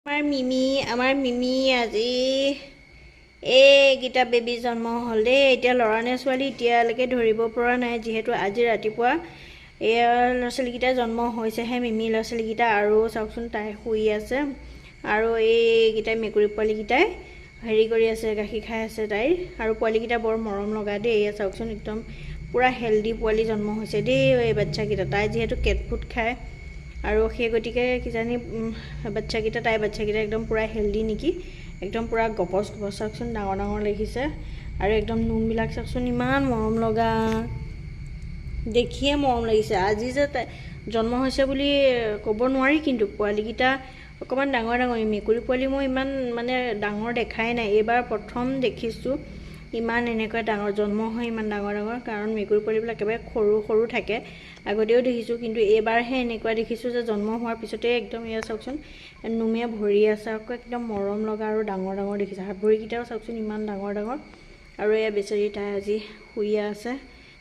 আমাৰ মিমি আজি এইকেইটা বেবী জন্ম হ'ল দেই। এতিয়া ল'ৰা নে ছোৱালী এতিয়ালৈকে ধৰিব পৰা নাই, যিহেতু আজি ৰাতিপুৱা এয়া ল'ৰা ছোৱালীকেইটা জন্ম হৈছেহে। মিমি ল'ৰা ছোৱালীকেইটা আৰু চাওকচোন, তাই শুই আছে আৰু এইকেইটাই মেকুৰী পোৱালীকেইটাই হেৰি কৰি আছে, গাখীৰ খাই আছে তাইৰ। আৰু পোৱালীকেইটা বৰ মৰম লগা দেই। এয়া চাওকচোন, একদম পূৰা হেল্ডি পোৱালি জন্ম হৈছে দেই এই বাচ্চাকেইটা। তাই যিহেতু কেট ফুড খায় আৰু সেই গতিকে কিজানি তাইৰ বাচ্চাকেইটা একদম পূৰা হেল্ডি নেকি, একদম পূৰা গপচ গপচ। চাওকচোন, ডাঙৰ ডাঙৰ লাগিছে আৰু একদম নোমবিলাক চাওকচোন, ইমান মৰম লগা, দেখিয়ে মৰম লাগিছে। আজি যে তাই জন্ম হৈছে বুলি ক'ব নোৱাৰি, কিন্তু পোৱালীকেইটা অকণমান ডাঙৰ ডাঙৰ। মেকুৰী পোৱালি মই ইমান মানে ডাঙৰ দেখাই নাই, এইবাৰ প্ৰথম দেখিছোঁ ইমান এনেকুৱা ডাঙৰ জন্ম হয়, ইমান ডাঙৰ ডাঙৰ। কাৰণ মেকুৰী পোৱালিবিলাক একেবাৰে সৰু সৰু থাকে, আগতেও দেখিছোঁ, কিন্তু এইবাৰহে এনেকুৱা দেখিছোঁ যে জন্ম হোৱাৰ পিছতে একদম এয়া চাওকচোন, নোমে ভৰি আছে আকৌ, একদম মৰম লগা আৰু ডাঙৰ ডাঙৰ দেখিছে। হাত ভৰিকেইটাও চাওকচোন ইমান ডাঙৰ ডাঙৰ। আৰু এয়া বেচেৰি তাই আজি শুইয়ে আছে,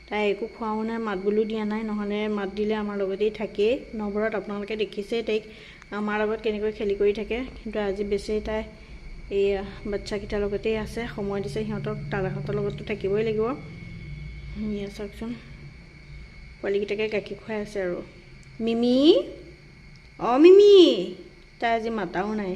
তাই একো খোৱাও নাই, মাত বোলো দিয়া নাই, নহ'লে মাত দিলে আমাৰ লগতেই থাকেই। নৱৰত আপোনালোকে দেখিছেই তাইক আমাৰ লগত কেনেকৈ খেলি কৰি থাকে, কিন্তু আজি বেচেৰি তাই এইয়া বাচ্চাকেইটাৰ লগতেই আছে, সময় দিছে সিহঁতক, দাদাহঁতৰ লগততো থাকিবই লাগিব। এয়া চাওকচোন, পোৱালীকেইটাকে গাখীৰ খুৱাই আছে আৰু। মিমি, অঁ মিমি, তাই আজি মাতাও নাই।